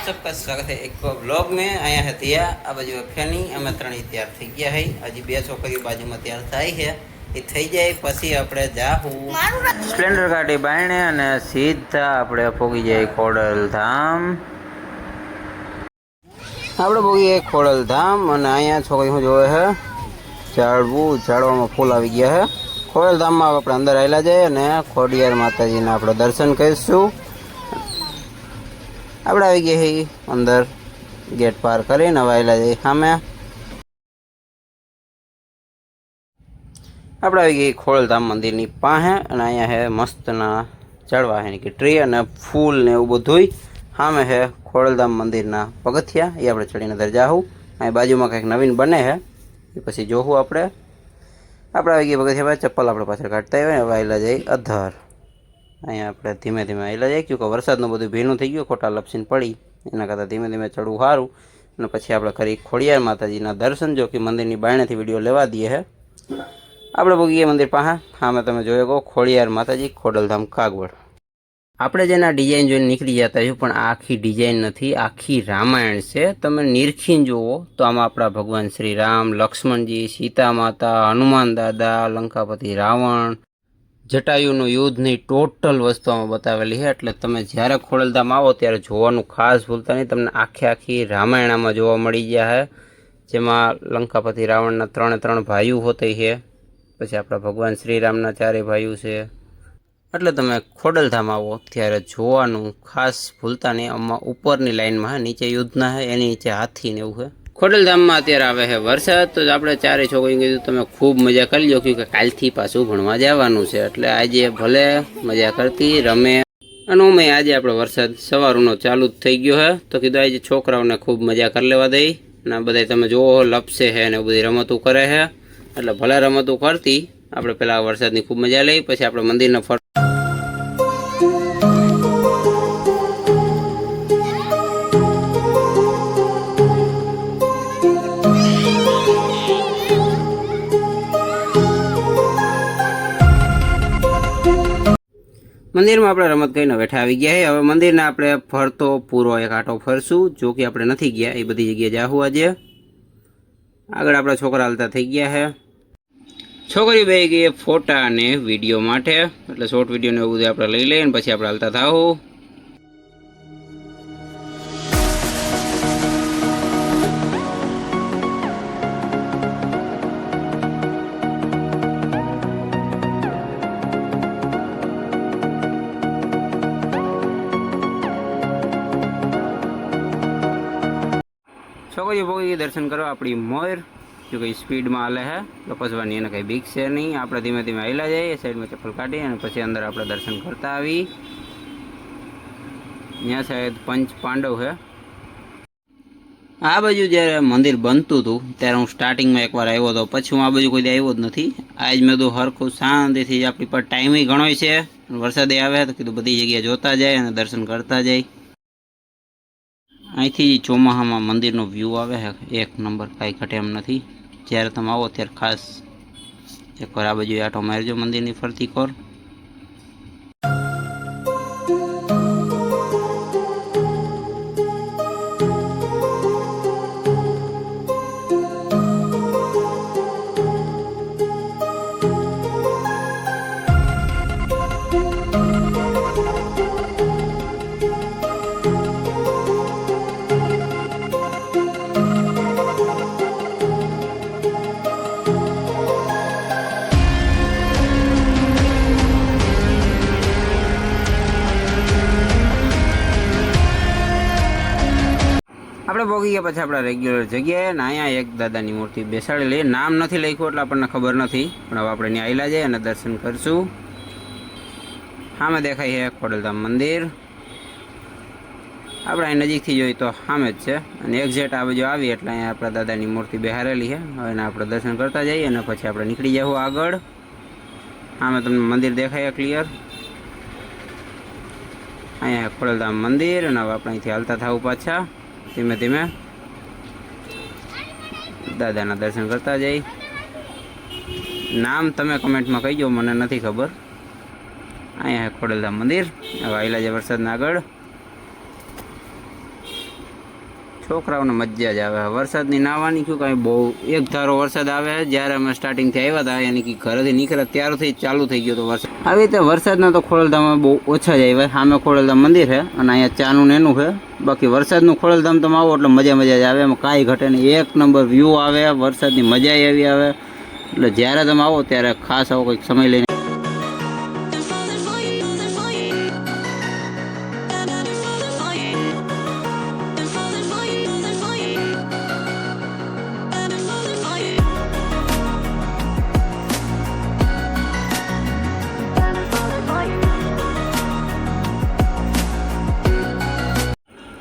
सबका स्वागत है एक व्लॉग में। आया है तिया आ बाजू अखेनी अमे त्रणेय तैयार थई गया है। हजी बे छोकरीओ बाजूमां तैयार थाई है। ए थई जाए पछी आपणे जाहू स्प्लेन्डर गाड़ी बायणे अने सीधा आपणे पोगी जाए खोडलधाम। आपणे पोगी जाए खोडलधाम अने अहींया छोकरी शुं जोवे है झाड़वामां फूल आवी गया है। खोडलधाममां आपणे अंदर आवेला जाए अने खोडियार माताजीना आपणे दर्शन करीशुं। આપણે આવી ગયા છીએ અંદર ગેટ પાર કરીને હવે આવેલા જઈએ સામે આપણે આવી ગઈ ખોડલધામ મંદિરની પાસે અને અહીંયા હે મસ્તના ઝાડવા છે કે ટ્રી અને ફૂલ ને એવું બધુંય સામે હે ખોડલધામ મંદિરના પગથિયા એ આપણે ચડીને અંદર જાહું। અહીં બાજુમાં કંઈક નવીન બને છે એ પછી જોવું આપણે આવી ગઈ પગથિયા પર ચપ્પલ આપણે પાછળ કાઢતા આવ્યા હવે આવેલા જઈએ અધર। અહીંયા આપણે ધીમે ધીમે આવેલા જાય ક્योंकि વરસાદનું બધું ભીનું થઈ ગયું ખોટા લપસીને પડી એના કરતાં ધીમે ધીમે ચડવું સારું અને પછી આપણે કરી ખોડિયાર માતાજીના દર્શન જો કે મંદિરની બાયણેથી વિડીયો લેવા દઈએ છે। આપણે પહોંચીએ મંદિર પાસે સામે તમે જોઈ શકો ખોડિયાર માતાજી ખોડલધામ કાગવડ। આપણે જેના ડિઝાઇન જોઈને નીકળી જતા છું પણ આખી ડિઝાઇન નથી આખી રામાયણ છે। તમે નિરખીને જુઓ તો આમાં આપણા ભગવાન શ્રી રામ લક્ષ્મણજી સીતા માતા હનુમાન દાદા લંકાપતિ રાવણ જટાયુનું યુદ્ધની ટોટલ વસ્તુ આમાં બતાવેલી છે। એટલે તમે જ્યારે ખોડલધામ આવો ત્યારે જોવાનું ખાસ ભૂલતા નહીં। તમને આખી રામાયણમાં જોવા મળી ગયા છે જેમાં લંકાપતિ રાવણના 3 ભાઈઓ હોતે છે પછી આપણા ભગવાન શ્રીરામના 4 ભાઈઓ છે। એટલે તમે ખોડલધામ આવો ત્યારે જોવાનું ખાસ ભૂલતા નહીં। આમાં ઉપરની લાઈનમાં છે નીચે યુદ્ધના છે એની નીચે હાથી ને એવું છે। ખોડલધામમાં અત્યારે આવે છે વરસાદ તો આપણે 4 છોકરીઓ કીધું તમે ખૂબ મજા કરી લો કે કાલથી પાછું ભણવા જવાનું છે એટલે આજે ભલે મજા કરતી રમે અને અમે આજે આપણે વરસાદ સવારનો ચાલુ જ થઈ ગયો છે તો કીધું આજે છોકરાઓને ખૂબ મજા કરી લેવા દઈ અને બધા તમે જોવો લપસે છે ને બધી રમતો કરે છે એટલે ભલે રમતો કરતી આપણે પહેલાં વરસાદની ખૂબ મજા લઈ પછી આપણે મંદિરના મંદિરમાં આપણે રમત કરીને બેઠા આવી ગયા છે। હવે મંદિરને આપણે ફરતો પૂરો એક આટો ફરશું જો કે આપણે નથી ગયા એ બધી જગ્યાએ જાહું આજે। આગળ આપણા છોકરા હાલતા થઈ ગયા છે છોકરીઓ બે ગઈ ફોટા અને વિડીયો માટે એટલે શોર્ટ વિડીયોને એવું બધું આપણે લઈ લઈએ અને પછી આપણે હાલતા થાવું। છોકરીઓ ભોગી દર્શન કરો આપણી મોર જો કંઈ સ્પીડમાં હાલે છે લપસવાની એને કંઈ બીક છે નહીં। આપણે ધીમે ધીમે હાલ્યા જઈએ સાઈડમાં ચપ્પલ કાઢી અને પછી અંદર આપણે દર્શન કરતા આવી। ત્યાં શાયદ પંચ પાંડવ છે। આ બાજુ જ્યારે મંદિર બનતું હતું ત્યારે હું સ્ટાર્ટિંગમાં એકવાર આવ્યો હતો પછી હું આ બાજુ કોઈ આવ્યો જ નથી। આજ મેં તો હરખું શાંતિથી આપણી પર ટાઈમે ઘણો છે વરસાદે આવે તો કીધું બધી જગ્યાએ જોતા જાય અને દર્શન કરતા જાય। અહીંથી ચોમાહામાં મંદિરનો વ્યૂ આવે છે એક નંબર કાંઈ ઘટે એમ નથી। જ્યારે તમે આવો ત્યારે ખાસ એકવાર આ બાજુ આટો મારજો મંદિરની ફરતી કોર। આપણે પહોંચી ગયા પછી આપણા રેગ્યુલર જગ્યાએ ને અહીંયા એક દાદાની મૂર્તિ બેસાડેલી નામ નથી લખ્યું એટલે આપણને ખબર નથી પણ હવે આપણે ત્યાં આવેલા જઈએ અને દર્શન કરશું। સામે દેખાય છે ખોડલધામ મંદિર આપણે અહીં નજીકથી જોઈએ તો સામે જ છે અને એક્ઝેક્ટ આ બાજુ આવી એટલે અહીંયા આપણા દાદાની મૂર્તિ બેહારેલી છે। હવે એને આપણે દર્શન કરતા જઈએ અને પછી આપણે નીકળી જવું આગળ। સામે તમને મંદિર દેખાય ક્લિયર અહીંયા ખોડલધામ મંદિર અને હવે આપણે અહીંથી હાલતા થવું પાછા ધીમે ધીમે દાદાના દર્શન કરતા જઈ। નામ તમે કમેન્ટમાં કહીજો મને નથી ખબર। અહીંયા ખોડલધામ મંદિર હવે આવેલા છે વરસાદના આગળ। છોકરાઓને મજા જ આવે. વરસાદની નાહવાની શું કાંઈ બહુ એક ધારો વરસાદ આવે. જ્યારે અમે સ્ટાર્ટિંગથી આવ્યા હતા યાની કે ઘરેથી નીકળ્યા ત્યારથી ચાલુ થઈ ગયો હતો વરસાદ. આવી રીતે વરસાદના તો ખોડલધામમાં બહુ ઓછા જ આવ્યા. સામે ખોડલધામ મંદિર છે અને અહીંયા ચાનું ને એનું છે. બાકી વરસાદનું ખોડલધામ તમે આવો એટલે મજા જ આવે. એમાં કાંઈ ઘટે નહીં. એક નંબર વ્યૂ આવે, વરસાદની મજા એવી આવે. એટલે જ્યારે તમે આવો ત્યારે ખાસ આવો કંઈક સમય લઈને.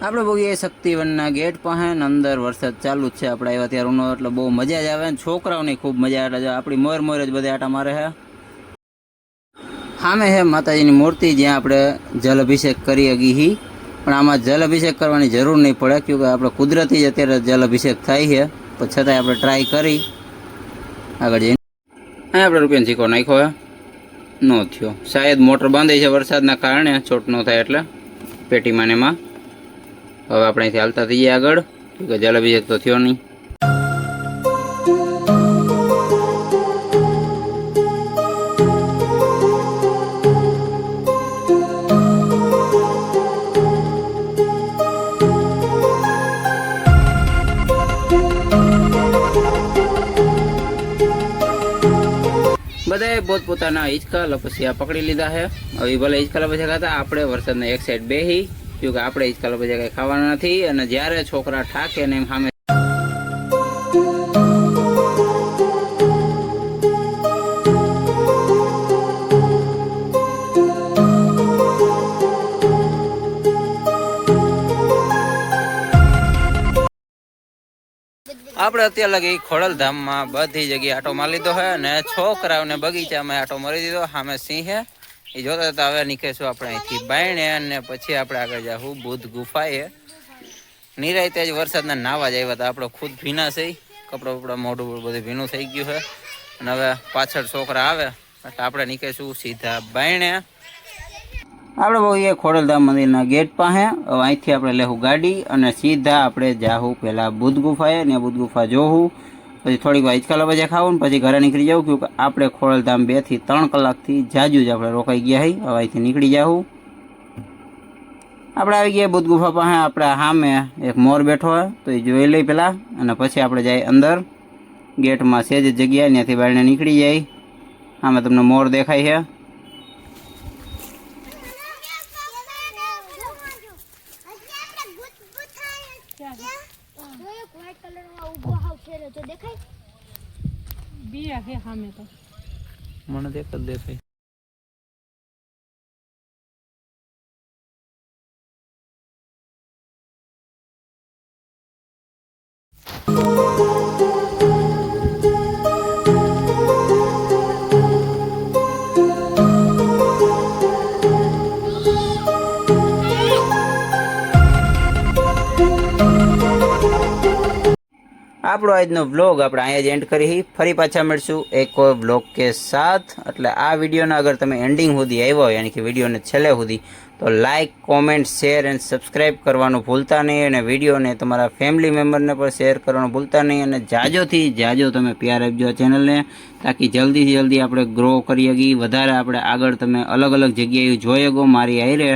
આપણે બહુ શક્તિવનના ગેટ પાસે અંદર વરસાદ ચાલુ જ છે. આપણે આવ્યા ત્યારે ઉનો એટલે બહુ મજા જ આવે ને છોકરાઓની ખૂબ મજા. એટલે આપણી મોર જ બધા આટા મારે છે. સામે છે માતાજીની મૂર્તિ જ્યાં આપણે જલ અભિષેક કરી હગી. પણ આમાં જલ અભિષેક કરવાની જરૂર નહીં પડે, કેમ કે આપણે કુદરતી જ અત્યારે જલ અભિષેક થાય છે. પણ છતાંય આપણે ટ્રાય કરી આગળ જઈને. અહીંયા આપણે રૂપિયાનો સિક્કો નાખ્યો ન થયો. શાયદ મોટર બાંધી છે વરસાદના કારણે, ચોટ ન થાય એટલે પેટીમાં ને એમાં. હવે આપણે અહીંથી હાલતા થઈએ આગળ, કે જલ અભિષેક તો થયો નહીં. બધાએ પોતપોતાના હિંચકા લપસિયા પકડી લીધા છે. હવે ભલે હિંચકા લપસ્યા ખાતા, આપણે વરસાદના એક સાઈડ બેહી, કે આપણે હિંચકા લપસ્યા કંઈ ખાવાના નથી. અને જ્યારે છોકરા ઠાકે ને એમ સામે આપણે અત્યારે લગી ખોડલધામમાં બધી જગ્યાએ આટો મારી લીધો છે અને છોકરાઓને બગીચામાં આટો મારી દીધો. સામે સિંહ છે એ જોતા હતા. હવે નીકળીશું આપણે અહીંથી બાયણે અને પછી આપણે આગળ જાશું બુદ્ધ ગુફાએ. નિરાયતે જ વરસાદના નાવા જ આવ્યા હતા. આપણે ખુદ ભીના થઈ, કપડા બપડા મોઢું બધું ભીનું થઈ ગયું છે. અને હવે પાછળ છોકરા આવે એટલે આપણે નીકળીશું સીધા બાયણે. આપણે બહુ ખોડલધામ મંદિરના ગેટ પાસે. હવે અહીંથી આપણે લેવું ગાડી અને સીધા આપણે જાહું પહેલાં બુદ્ધ ગુફાએ. ને બુદ્ધ ગુફા જોવું, પછી થોડીક વાર હિંચકા લપસ્યા ખાવું ને પછી ઘરે નીકળી જવું. કે આપણે ખોડલધામ 2 થી 3 કલાકથી જાજુ જ આપણે રોકાઈ ગયા હઈ. હવે અહીંથી નીકળી જાવું. આપણે આવી ગયા બુદ્ધ ગુફા પાસે. આપણે સામે એક મોર બેઠો હોય તો એ જોઈ લઈ પહેલાં, અને પછી આપણે જઈએ અંદર. ગેટમાં સેજ જગ્યા, ત્યાંથી બહારને નીકળી જાય. આમાં તમને મોર દેખાય છે. મને દેખાય. આપણો આજનો વ્લોગ આપણે અહીંયા જ એન્ડ કરી. ફરી પાછા મળશું એક વ્લોગ કે સાથ. એટલે આ વિડીયોના અગર તમે એન્ડિંગ સુધી આવ્યો હોય, યાની કે વિડીયોને છેલ્લે સુધી, તો like, comment, share and subscribe કરવાનું ભૂલતા નહીં. અને વિડીયોને તમારા ફેમિલી મેમ્બરને પણ શેર કરવાનું ભૂલતા નહીં. અને જાજોથી જાજો તમે પ્યાર આપજો આ ચેનલને, તાકી જલ્દીથી જલ્દી આપણે ગ્રો કરી શકીએ. વધારે આપણે આગળ તમે અલગ અલગ જગ્યાએ જોઈ શકો મારી હારે.